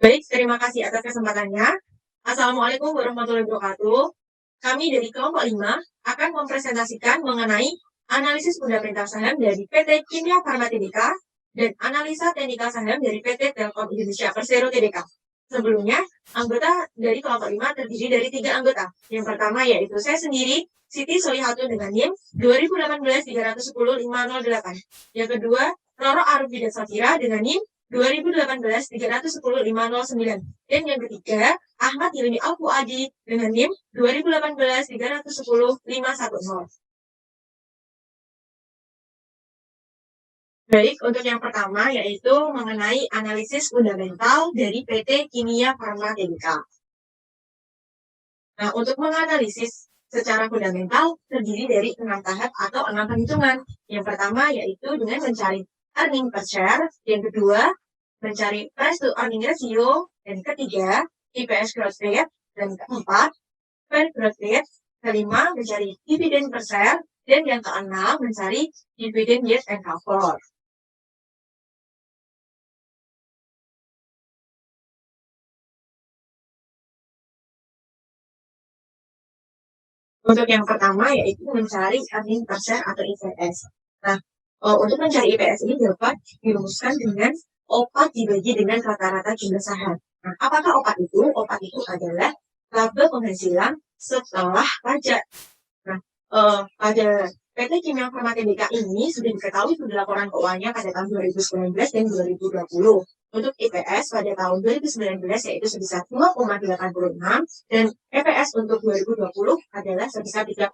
Baik, terima kasih atas kesempatannya. Assalamualaikum warahmatullahi wabarakatuh. Kami dari kelompok 5 akan mempresentasikan mengenai analisis fundamental saham dari PT Kimia Farma Tbk dan analisa teknikal saham dari PT Telkom Indonesia Persero Tbk. Sebelumnya, anggota dari kelompok 5 terdiri dari 3 anggota. Yang pertama yaitu saya sendiri, Siti Solihatun dengan NIM 2018-310-508. Yang kedua, Roro Arufida Safira dengan NIM 2018-310-509. Dan yang ketiga, Ahmad Hilmi Al-Fuadi dengan NIM 2018-310-510. Baik, untuk yang pertama yaitu mengenai analisis fundamental dari PT Kimia Farma Tbk. Nah, untuk menganalisis secara fundamental terdiri dari 6 tahap atau 6 perhitungan. Yang pertama yaitu dengan mencari earning per share, yang kedua mencari price to earning ratio, dan ketiga EPS growth rate, dan keempat per growth rate, kelima mencari dividen per share, dan yang keenam mencari dividen yield and cover. Untuk yang pertama yaitu mencari earning per share atau EPS. Nah, untuk mencari EPS ini dapat dirumuskan dengan OPAT dibagi dengan rata-rata jumlah saham. Nah, apakah OPAT itu? OPAT itu adalah laba penghasilan setelah pajak. Nah, pada PT Kimia Farma Tbk ini sudah diketahui sudah laporan keuangannya pada tahun 2019 dan 2020. Untuk EPS pada tahun 2019 yaitu sebesar 2,86 dan EPS untuk 2020 adalah sebesar 3,68.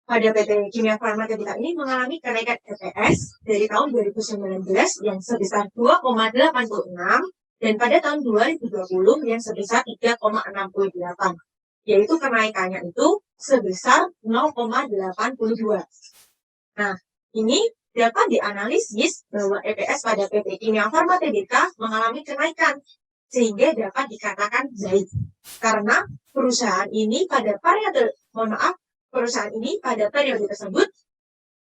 Pada PT Kimia Farma Tbk ini mengalami kenaikan EPS dari tahun 2019 yang sebesar 2,86 dan pada tahun 2020 yang sebesar 3,68. Yaitu kenaikannya itu sebesar 0,82. Nah, ini dapat dianalisis bahwa EPS pada PT Kimia Farma Tbk mengalami kenaikan sehingga dapat dikatakan baik karena perusahaan ini pada periode tersebut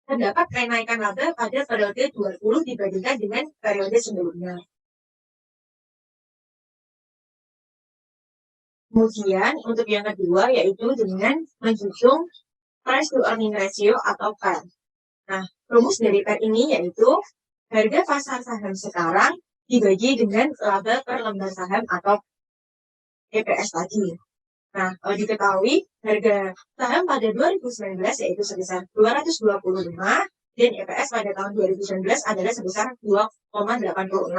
terdapat kenaikan laba pada periode 20 dibandingkan dengan periode sebelumnya. Kemudian untuk yang kedua yaitu dengan menghitung price to earning ratio atau PER. Nah, rumus dari PER ini yaitu harga pasar saham sekarang dibagi dengan laba per lembar saham atau EPS tadi. Nah, diketahui harga saham pada 2019 yaitu sebesar 225 dan EPS pada tahun 2019 adalah sebesar 2,86.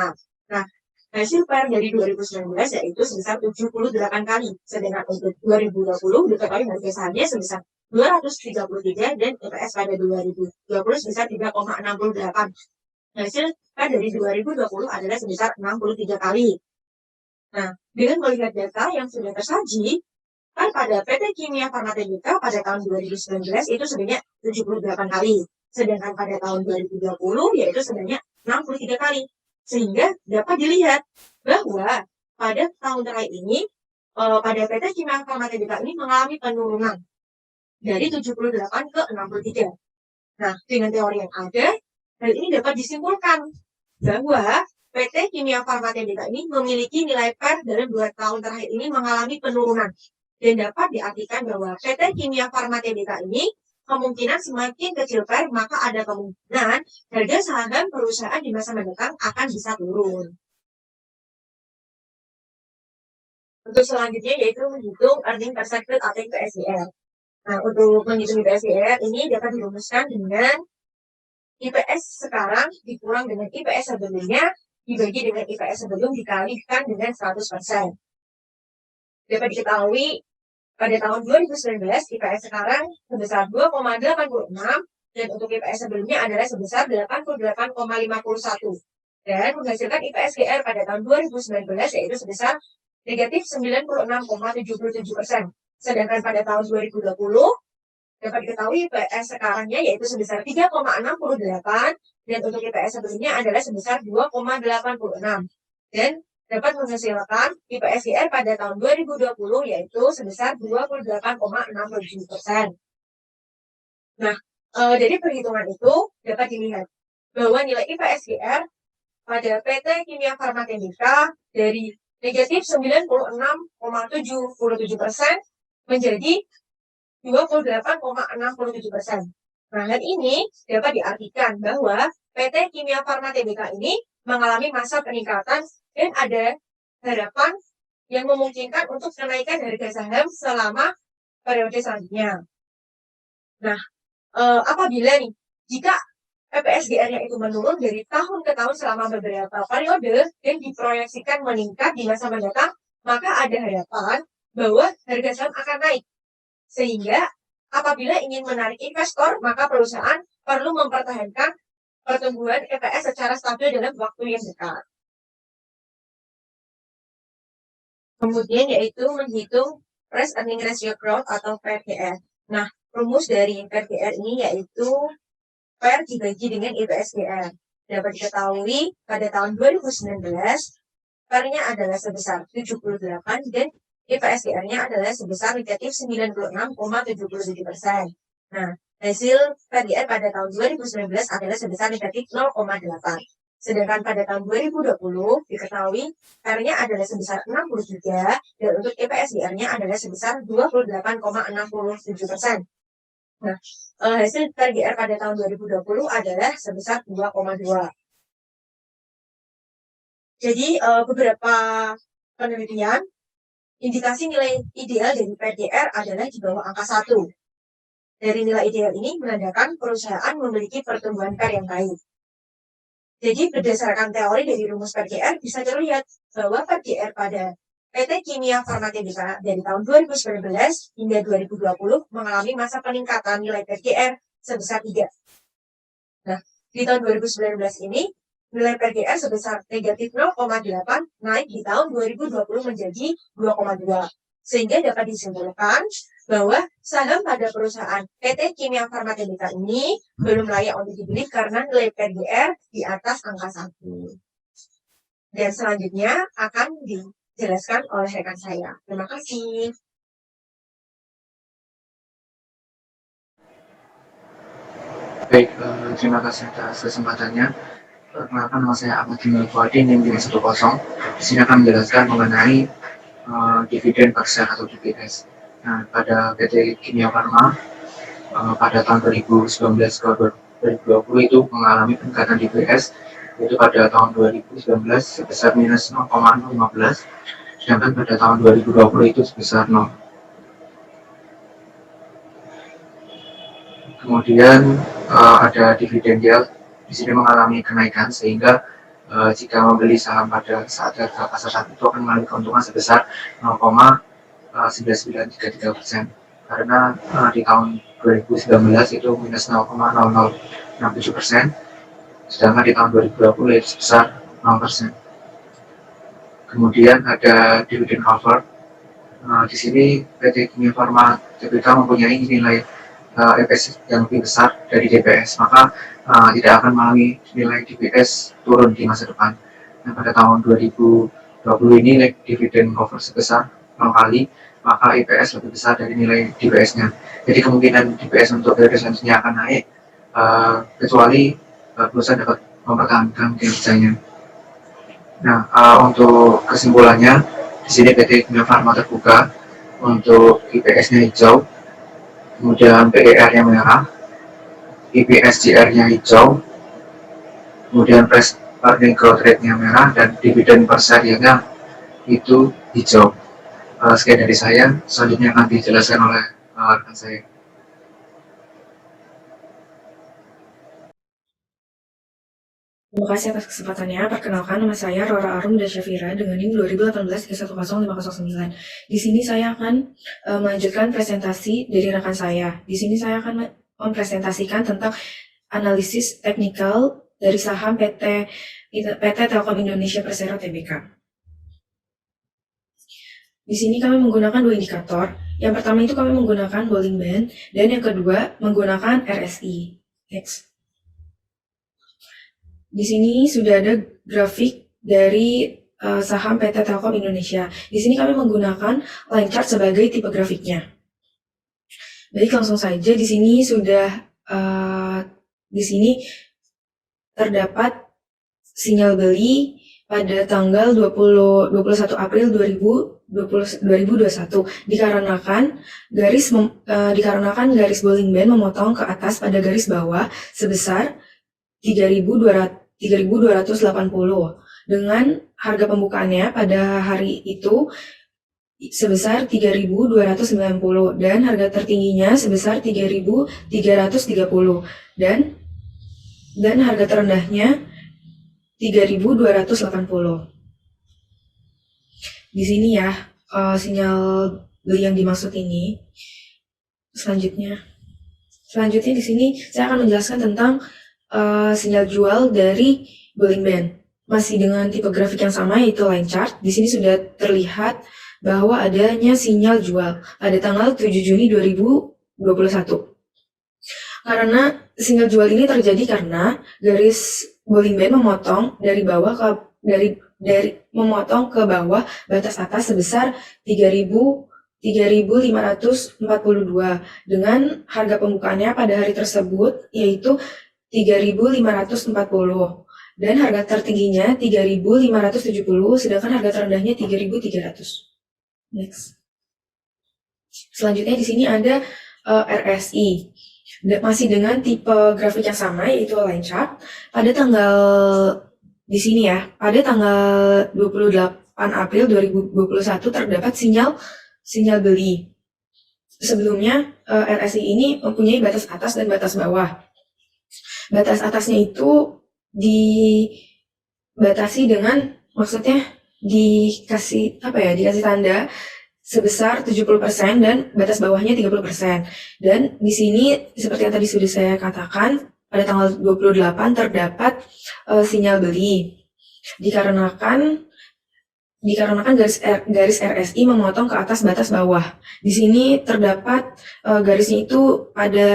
Nah, hasil PER dari 2019 yaitu sebesar 78 kali. Sedangkan untuk 2020 diketahui harga sahamnya sebesar 233 dan EPS pada 2020 sebesar 3,68. Hasil PER dari 2020 adalah sebesar 63 kali. Nah, dengan melihat data yang sudah tersaji, kan pada PT Kimia Farma Tbk pada tahun 2019 itu sebanyak 78 kali. Sedangkan pada tahun 2020 yaitu sebanyak 63 kali. Sehingga dapat dilihat bahwa pada tahun terakhir ini pada PT Kimia Farma Tbk ini mengalami penurunan dari 78 ke 63. Nah, dengan teori yang ada, hal ini dapat disimpulkan bahwa PT Kimia Farma Tbk ini memiliki nilai PER dalam 2 tahun terakhir ini mengalami penurunan. Dan dapat diartikan bahwa PT Kimia Farma Tbk ini kemungkinan semakin kecil PER, maka ada kemungkinan harga saham perusahaan di masa mendatang akan bisa turun. Untuk selanjutnya yaitu menghitung earning per share atau IPSGR. Nah, untuk menghitung IPSGR ini dapat dirumuskan dengan IPS sekarang dikurang dengan IPS sebelumnya dibagi dengan IPS sebelum dikalikan dengan 100%. Dapat diketahui pada tahun 2019 IPS sekarang sebesar 2,86 dan untuk IPS sebelumnya adalah sebesar 88,51 dan menghasilkan IPSGR pada tahun 2019 yaitu sebesar negatif 96,77%. Sedangkan pada tahun 2020 dapat diketahui IPS sekarangnya yaitu sebesar 3,68 dan untuk IPS sebelumnya adalah sebesar 2,86 dan dapat menghasilkan IPSGR pada tahun 2020 yaitu sebesar 28,67%. Nah, dari perhitungan itu dapat dilihat bahwa nilai IPSGR pada PT Kimia Farma Tbk dari negatif 96,77% menjadi 28,67%. Nah, hal ini dapat diartikan bahwa PT Kimia Farma Tbk ini mengalami masa peningkatan dan ada harapan yang memungkinkan untuk kenaikan harga saham selama periode selanjutnya. Nah, apabila nih, jika EPSGR-nya itu menurun dari tahun ke tahun selama beberapa periode dan diproyeksikan meningkat di masa mendatang, maka ada harapan bahwa harga saham akan naik. Sehingga apabila ingin menarik investor, maka perusahaan perlu mempertahankan pertumbuhan EPS secara stabil dalam waktu yang dekat. Kemudian yaitu menghitung Price Earning Ratio Growth atau PER. Nah, rumus dari PER ini yaitu PER dibagi dengan EPSGR. Dapat diketahui pada tahun 2019, PER-nya adalah sebesar 78 dan EPSGR-nya adalah sebesar negatif 96,77%. Nah, hasil PER pada tahun 2019 adalah sebesar negatif 0,8. Sedangkan pada tahun 2020 diketahui PER-nya adalah sebesar 63 dan untuk EPSGR-nya adalah sebesar 28,67%. Nah, hasil PER pada tahun 2020 adalah sebesar 2,2. Jadi, beberapa penelitian, indikasi nilai ideal dari PER adalah di bawah angka 1. Dari nilai ideal ini menandakan perusahaan memiliki pertumbuhan PER yang baik. Jadi, berdasarkan teori dari rumus PER bisa terlihat bahwa PER pada PT Kimia Farma Tbk dari tahun 2019 hingga 2020 mengalami masa peningkatan nilai PER sebesar 3. Nah, di tahun 2019 ini nilai PER sebesar negatif 0,8 naik di tahun 2020 menjadi 2,2. Sehingga dapat disimpulkan bahwa saham pada perusahaan PT Kimia Farma Tbk ini belum layak untuk dibeli karena nilai PER di atas angka 1. Dan selanjutnya akan dijelaskan oleh rekan saya. Terima kasih. Baik, terima kasih atas kesempatannya. Perkenalkan, nama saya Ahmad Jimmy Fuadi, NIM 10. Di sini akan menjelaskan mengenai dividen per share atau DPS. Nah, pada PT Kimia Farma pada tahun 2019 ke 2020 itu mengalami peningkatan DPS, yaitu pada tahun 2019 sebesar minus 0,015, sedangkan pada tahun 2020 itu sebesar 0. Kemudian ada dividen yield di sini mengalami kenaikan, sehingga jika membeli saham pada saat harga pasar saat itu akan mengalami keuntungan sebesar 0,9933%, karena di tahun 2019 itu minus 0,0067%, sedangkan di tahun 2020 itu sebesar 0%. Kemudian ada dividend cover. Di sini PT Kimia Farma Tbk mempunyai nilai EPS yang lebih besar dari DPS, maka tidak akan mengalami nilai DPS turun di masa depan. Nah, pada tahun 2020 ini dividen cover sebesar 0 kali, maka EPS lebih besar dari nilai DPS-nya. Jadi kemungkinan DPS untuk periode selanjutnya akan naik, kecuali perusahaan dapat mempertahankan kinerjanya. Nah, untuk kesimpulannya, di sini PT Kimia Farma terbuka untuk IPS-nya hijau, kemudian PER-nya merah, EPSGR-nya hijau, kemudian Price Earning Growth Rate-nya merah, dan dividen per share-nya itu hijau. Sekian dari saya, selanjutnya akan dijelaskan oleh rekan saya. Terima kasih atas kesempatannya. Perkenalkan, nama saya Rora Arum dan Syafira dengan NIM 2018-10509. Di sini saya akan melanjutkan presentasi dari rekan saya. Di sini saya akan mempresentasikan tentang analisis teknikal dari saham PT Telkom Indonesia Persero Tbk. Di sini kami menggunakan dua indikator. Yang pertama itu kami menggunakan Bollinger Band, dan yang kedua menggunakan RSI. Next. Di sini sudah ada grafik dari saham PT Telkom Indonesia. Di sini kami menggunakan line chart sebagai tipe grafiknya. Baik, langsung saja di sini sudah di sini terdapat sinyal beli pada tanggal 21 April 2021 dikarenakan garis bowling band memotong ke atas pada garis bawah sebesar 3.280 dengan harga pembukaannya pada hari itu sebesar 3.290 dan harga tertingginya sebesar 3.330 dan harga terendahnya 3.280. Di sini ya sinyal beli yang dimaksud ini. Selanjutnya di sini saya akan menjelaskan tentang sinyal jual dari bowling band. Masih dengan tipe grafik yang sama yaitu line chart. Di sini sudah terlihat bahwa adanya sinyal jual pada tanggal 7 Juni 2021. Karena sinyal jual ini terjadi karena garis bowling band memotong memotong ke bawah batas atas sebesar 3.542 dengan harga pembukaannya pada hari tersebut yaitu 3.540 dan harga tertingginya 3.570 sedangkan harga terendahnya 3.300. Next. Selanjutnya di sini ada RSI. Masih dengan tipe grafik yang sama yaitu line chart. Pada tanggal di sini ya, pada tanggal 28 April 2021 terdapat sinyal beli. Sebelumnya RSI ini mempunyai batas atas dan batas bawah. Batas atasnya itu dibatasi dengan maksudnya dikasih tanda sebesar 70% dan batas bawahnya 30%. Dan di sini seperti yang tadi sudah saya katakan, pada tanggal 28 terdapat sinyal beli. Dikarenakan garis RSI memotong ke atas batas bawah. Di sini terdapat garisnya itu pada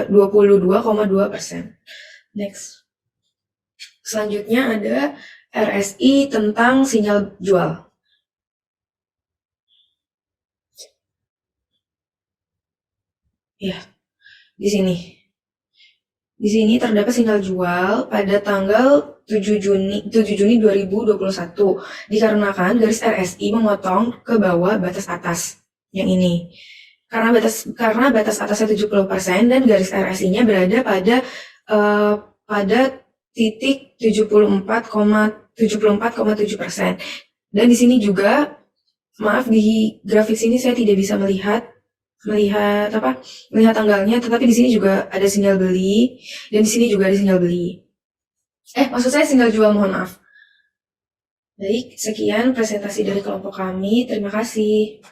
22,2%. Next. Selanjutnya ada RSI tentang sinyal jual. Ya, di sini terdapat sinyal jual pada tanggal 7 Juni 2021 dikarenakan garis RSI memotong ke bawah batas atas yang ini. Karena batas atasnya 70% dan garis RSI-nya berada pada titik 74,7%. Dan di sini juga di grafik sini saya tidak bisa melihat tanggalnya, tetapi di sini juga ada sinyal beli dan di sini juga ada sinyal beli. Maksud saya sinyal jual, mohon maaf. Baik, sekian presentasi dari kelompok kami. Terima kasih.